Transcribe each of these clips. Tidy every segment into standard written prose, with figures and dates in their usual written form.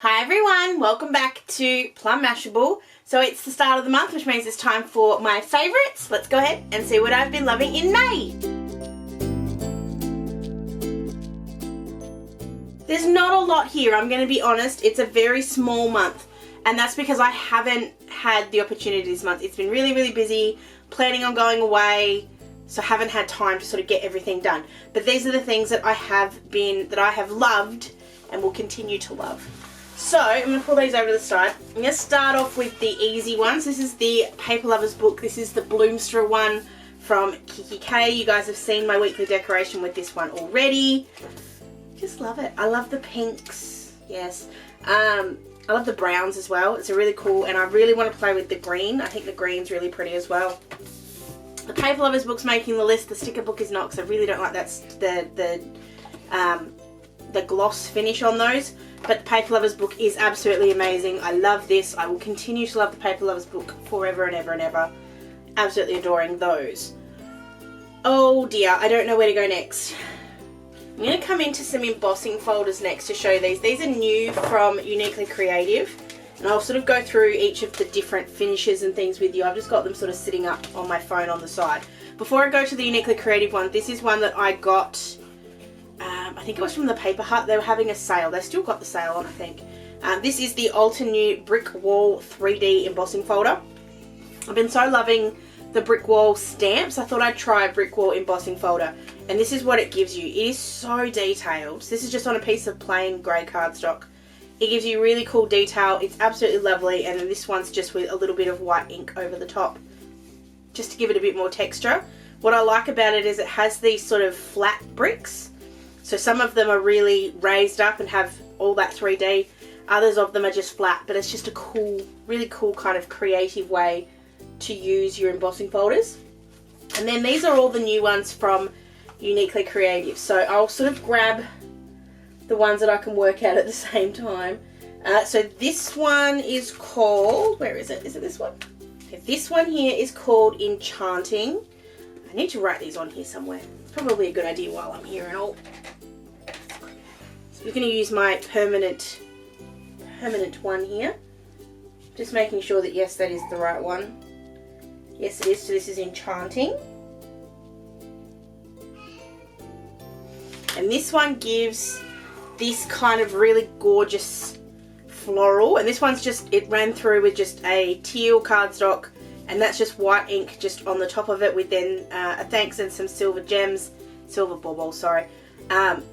Hi everyone, welcome back to Plum Mashable. So it's the start of the month, which means it's time for my favourites. Let's go ahead and see what I've been loving in May. There's not a lot here, I'm going to be honest. It's a very small month, and that's because I haven't had the opportunity this month. It's been really busy, planning on going away, so I haven't had time to sort of get everything done. But these are the things that I have loved and will continue to love. So, I'm going to pull these over to the side. I'm going to start off with the easy ones. This is the Paper Lovers book. This is the Bloomstra one from kikki.K. You guys have seen my weekly decoration with this one already. Just love it. I love the pinks. Yes. I love the browns as well. It's a really cool, and I really want to play with the green. I think the green's really pretty as well. The Paper Lovers book's making the list. The sticker book is not, because I really don't like that the gloss finish on those. But the Paper Lovers book is absolutely amazing. I love this. I will continue to love the Paper Lovers book forever and ever and ever. Absolutely adoring those. Oh dear, I don't know where to go next. I'm going to come into some embossing folders next to show these. These are new from Uniquely Creative. And I'll sort of go through each of the different finishes and things with you. I've just got them sort of sitting up on my phone on the side. Before I go to the Uniquely Creative one, this is one that I got... I think it was from the Paper Hut. They were having a sale. They still got the sale on, I think. This is the Altenew Brick Wall 3D embossing folder. I've been so loving the brick wall stamps. I thought I'd try a brick wall embossing folder. And this is what it gives you. It is so detailed. This is just on a piece of plain grey cardstock. It gives you really cool detail. It's absolutely lovely. And then this one's just with a little bit of white ink over the top, just to give it a bit more texture. What I like about it is it has these sort of flat bricks. So some of them are really raised up and have all that 3D. Others of them are just flat, but it's just a cool, really cool kind of creative way to use your embossing folders. And then these are all the new ones from Uniquely Creative. So I'll sort of grab the ones that I can work out at the same time. So this one is called, where is it? Is it this one? Okay, this one here is called Enchanting. I need to write these on here somewhere. It's probably a good idea while I'm here and all. So we're going to use my permanent one here. Just making sure that yes, that is the right one. Yes, it is. So this is Enchanting. And this one gives this kind of really gorgeous floral. And this one's just, it ran through with just a teal cardstock. And that's just white ink just on the top of it with then a thanks and some silver gems. Silver baubles, sorry.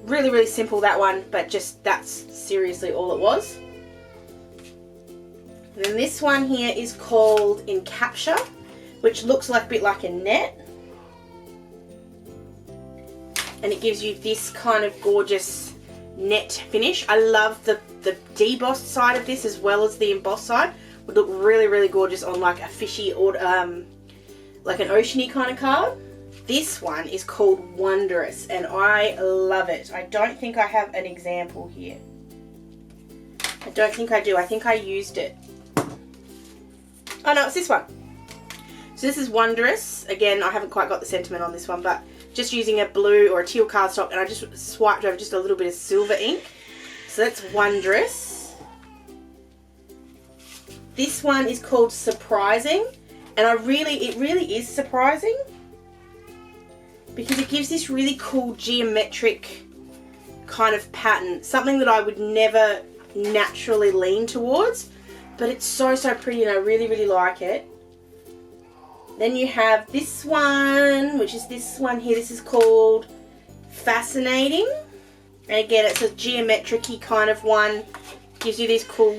Really simple, that one, but just that's seriously all it was. And then this one here is called Encapture, which looks like a bit like a net. And it gives you this kind of gorgeous net finish. I love the debossed side of this as well as the embossed side. Would look really gorgeous on like a fishy or like an oceany kind of card. This one is called Wondrous, and I love it. I don't think I have an example here. I don't think I do. I think I used it. Oh no, it's this one. So this is Wondrous. Again, I haven't quite got the sentiment on this one, but just using a blue or a teal cardstock, and I just swiped over just a little bit of silver ink. So that's Wondrous. This one is called Surprising, and it really is surprising because it gives this really cool geometric kind of pattern, something that I would never naturally lean towards, but it's so pretty and I really like it. Then you have this one, which is this one here. This is called Fascinating, and again it's a geometric-y kind of one. Gives you these cool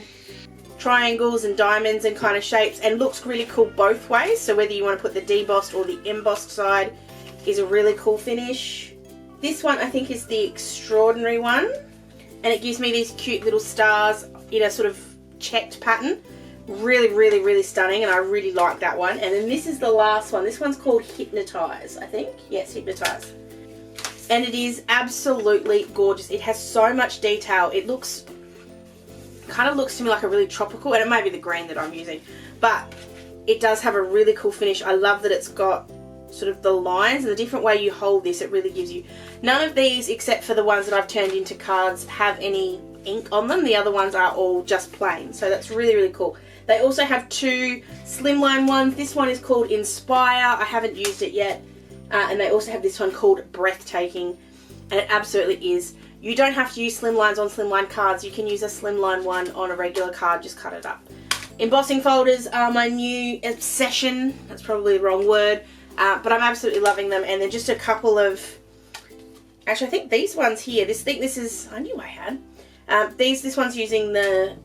triangles and diamonds and kind of shapes, and looks really cool both ways. So whether you want to put the debossed or the embossed side is a really cool finish. This one I think is the Extraordinary one, and it gives me these cute little stars in a sort of checked pattern. Really stunning, and I really like that one. And then this is the last one. This one's called Hypnotized, I think. Yes, Hypnotized. And it is absolutely gorgeous. It has so much detail. It kind of looks to me like a really tropical, and it may be the green that I'm using, but it does have a really cool finish. I love that it's got sort of the lines and the different way you hold this. It really gives you, none of these except for the ones that I've turned into cards have any ink on them. The other ones are all just plain. So that's really, really cool. They also have 2 slimline ones. This one is called Inspire. I haven't used it yet. And they also have this one called Breathtaking. And it absolutely is. You don't have to use slimlines on slimline cards. You can use a slimline one on a regular card. Just cut it up. Embossing folders are my new obsession. That's probably the wrong word. But I'm absolutely loving them. And they're just a couple of... Actually, I think these ones here, this is... I knew I had. This one's using the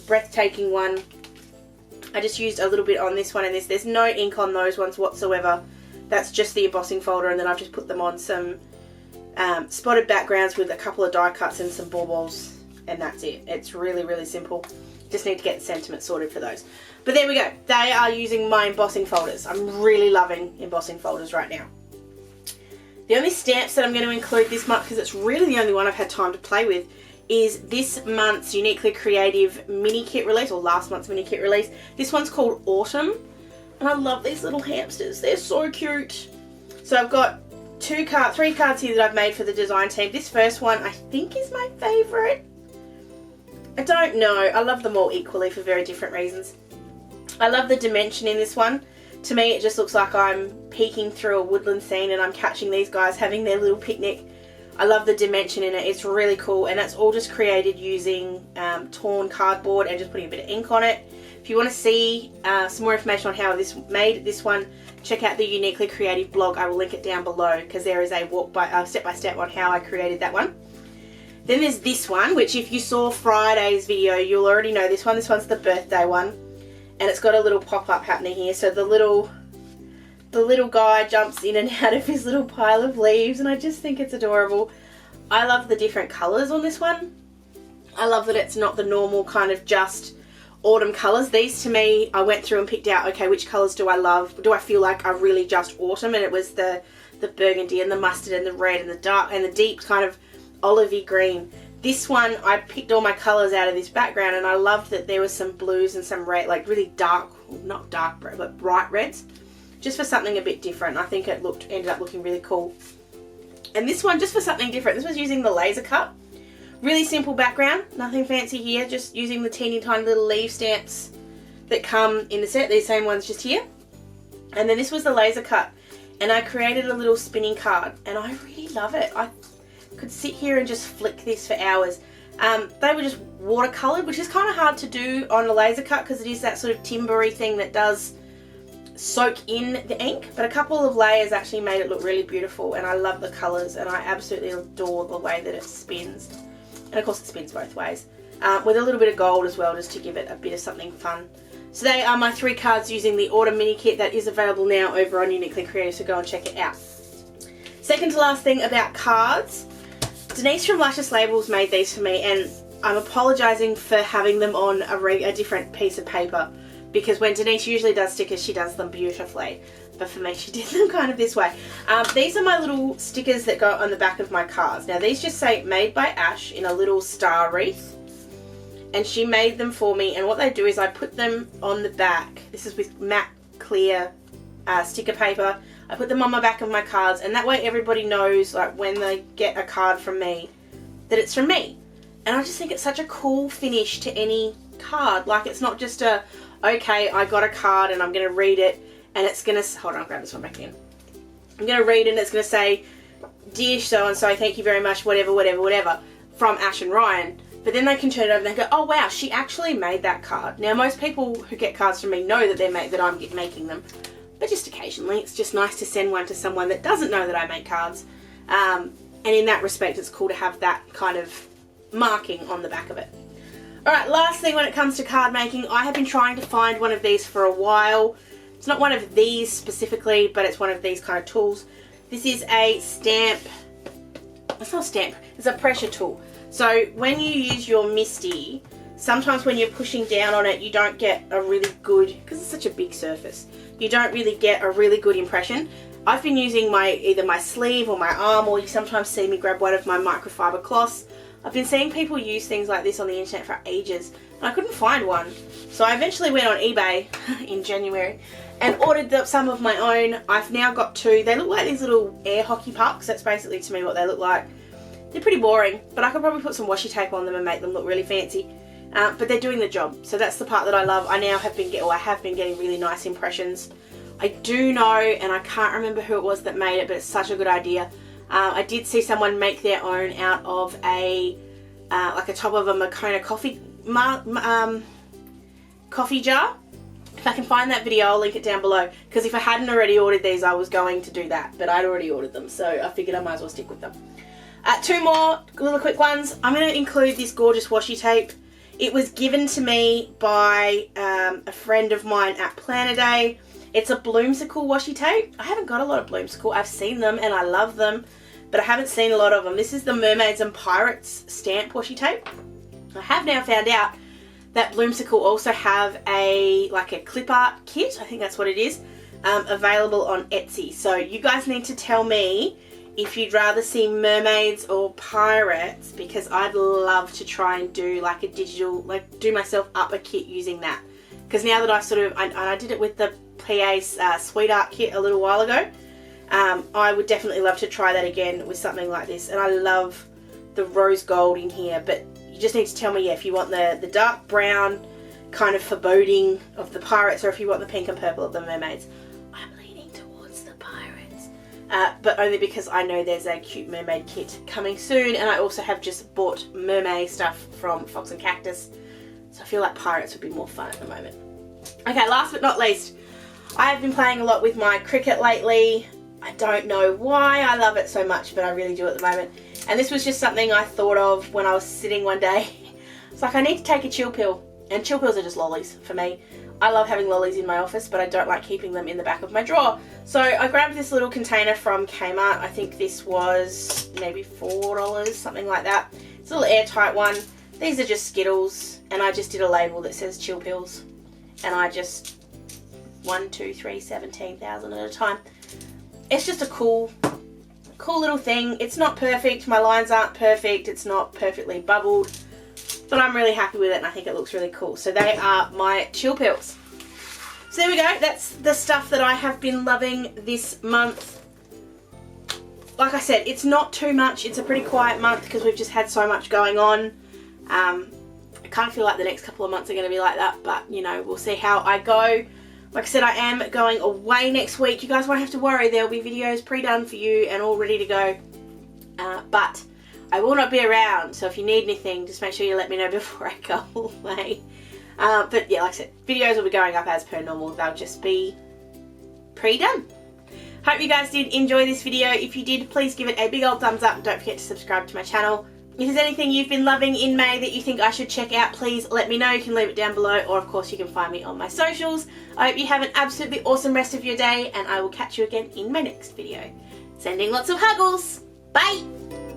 Breathtaking one. I just used a little bit on this one and this. There's no ink on those ones whatsoever. That's just the embossing folder, and then I've just put them on some spotted backgrounds with a couple of die cuts and some baubles, and that's it. It's really, really simple. Just need to get the sentiment sorted for those. But there we go. They are using my embossing folders. I'm really loving embossing folders right now. The only stamps that I'm going to include this month, because it's really the only one I've had time to play with, is this month's Uniquely Creative mini kit release, or last month's mini kit release. This one's called Autumn, and I love these little hamsters. They're so cute. So I've got 3 cards here that I've made for the design team. This first one I think is my favourite. I don't know. I love them all equally for very different reasons. I love the dimension in this one. To me, it just looks like I'm peeking through a woodland scene and I'm catching these guys having their little picnic. I love the dimension in it. It's really cool, and it's all just created using torn cardboard and just putting a bit of ink on it. If you want to see some more information on how this made this one, check out the Uniquely Creative blog. I will link it down below because there is a step-by-step on how I created that one. Then there's this one, which if you saw Friday's video, you'll already know this one. This one's the birthday one, and it's got a little pop-up happening here. So the little guy jumps in and out of his little pile of leaves, and I just think it's adorable. I love the different colours on this one. I love that it's not the normal kind of just autumn colours. These, to me, I went through and picked out, okay, which colours do I love? Do I feel like are really just autumn? And it was the burgundy and the mustard and the red and the dark and the deep kind of olivey green. This one, I picked all my colours out of this background, and I loved that there was some blues and some red, like really dark, not dark, but bright reds, just for something a bit different. I think it ended up looking really cool. And this one, just for something different, this was using the laser cut. Really simple background, nothing fancy here, just using the teeny tiny little leaf stamps that come in the set, these same ones just here. And then this was the laser cut, and I created a little spinning card, and I really love it. I could sit here and just flick this for hours. They were just watercoloured, which is kind of hard to do on a laser cut because it is that sort of timbery thing that does soak in the ink, but a couple of layers actually made it look really beautiful, and I love the colours, and I absolutely adore the way that it spins. And of course it spins both ways, with a little bit of gold as well, just to give it a bit of something fun. So they are my 3 cards using the Autumn mini kit that is available now over on Uniquely Creative, so go and check it out. Second to last thing about cards, Denise from Luscious Labels made these for me, and I'm apologising for having them on a different piece of paper, because when Denise usually does stickers, she does them beautifully. But for me, she did them kind of this way. These are my little stickers that go on the back of my cards. Now, these just say Made by Ash in a little star wreath. And she made them for me. And what they do is I put them on the back. This is with matte clear sticker paper. I put them on my back of my cards. And that way everybody knows, like, when they get a card from me, that it's from me. And I just think it's such a cool finish to any card. Like, it's not just a, okay, I got a card and I'm going to read it. And it's going to, hold on, I'll grab this one back in. I'm going to read it and it's going to say, Dear so-and-so, thank you very much, whatever, whatever, whatever, from Ash and Ryan. But then they can turn it over and they go, oh wow, she actually made that card. Now, most people who get cards from me know that that I'm making them. But just occasionally, it's just nice to send one to someone that doesn't know that I make cards. And in that respect, it's cool to have that kind of marking on the back of it. Alright, last thing when it comes to card making, I have been trying to find one of these for a while. It's not one of these specifically, but it's one of these kind of tools. This is a stamp, it's not a stamp, it's a pressure tool. So when you use your Misty, sometimes when you're pushing down on it, you don't get a really good, because it's such a big surface, you don't really get a really good impression. I've been using either my sleeve or my arm, or you sometimes see me grab one of my microfiber cloths. I've been seeing people use things like this on the internet for ages, and I couldn't find one. So I eventually went on eBay in January and ordered some of my own. I've now got 2. They look like these little air hockey pucks. That's basically to me what they look like. They're pretty boring, but I could probably put some washi tape on them and make them look really fancy. But they're doing the job, so that's the part that I love. I have been getting really nice impressions. I do know, and I can't remember who it was that made it, but it's such a good idea. I did see someone make their own out of a like a top of a Moccona coffee jar. If I can find that video, I'll link it down below, because if I hadn't already ordered these, I was going to do that, but I'd already ordered them, so I figured I might as well stick with them. Two more little quick ones. I'm going to include this gorgeous washi tape. It was given to me by a friend of mine at Planner Day. It's a Bloomsicle washi tape. I haven't got a lot of Bloomsicle. I've seen them and I love them, but I haven't seen a lot of them. This is the Mermaids and Pirates stamp washi tape. I have now found out that Bloomsicle also have a clip art kit, I think that's what it is, available on Etsy. So you guys need to tell me if you'd rather see mermaids or pirates, because I'd love to try and do like a digital, do myself up a kit using that. Because now that I did it with the PA Sweet Art kit a little while ago, I would definitely love to try that again with something like this. And I love the rose gold in here, but you just need to tell me if you want the dark brown kind of foreboding of the pirates, or if you want the pink and purple of the mermaids. I'm leaning towards the pirates, but only because I know there's a cute mermaid kit coming soon, and I also have just bought mermaid stuff from Fox and Cactus, so I feel like pirates would be more fun at the moment. Okay, last but not least, I have been playing a lot with my Cricut lately. I don't know why I love it so much, but I really do at the moment. And this was just something I thought of when I was sitting one day. It's like, I need to take a chill pill. And chill pills are just lollies for me. I love having lollies in my office, but I don't like keeping them in the back of my drawer. So I grabbed this little container from Kmart. I think this was maybe $4, something like that. It's a little airtight one. These are just Skittles, and I just did a label that says chill pills. And I just 17,000 at a time. It's just a cool little thing. It's not perfect. My lines aren't perfect. It's not perfectly bubbled, but I'm really happy with it, and I think it looks really cool. So they are my chill pills. So there we go. That's the stuff that I have been loving this month. Like I said, it's not too much. It's a pretty quiet month because we've just had so much going on. I kind of feel like the next couple of months are going to be like that, but you know, we'll see how I go. Like I said, I am going away next week. You guys won't have to worry. There'll be videos pre-done for you and all ready to go. But I will not be around. So if you need anything, just make sure you let me know before I go away. But yeah, like I said, videos will be going up as per normal. They'll just be pre-done. Hope you guys did enjoy this video. If you did, please give it a big old thumbs up. And don't forget to subscribe to my channel. If there's anything you've been loving in May that you think I should check out, please let me know. You can leave it down below, or of course you can find me on my socials. I hope you have an absolutely awesome rest of your day, and I will catch you again in my next video. Sending lots of huggles. Bye!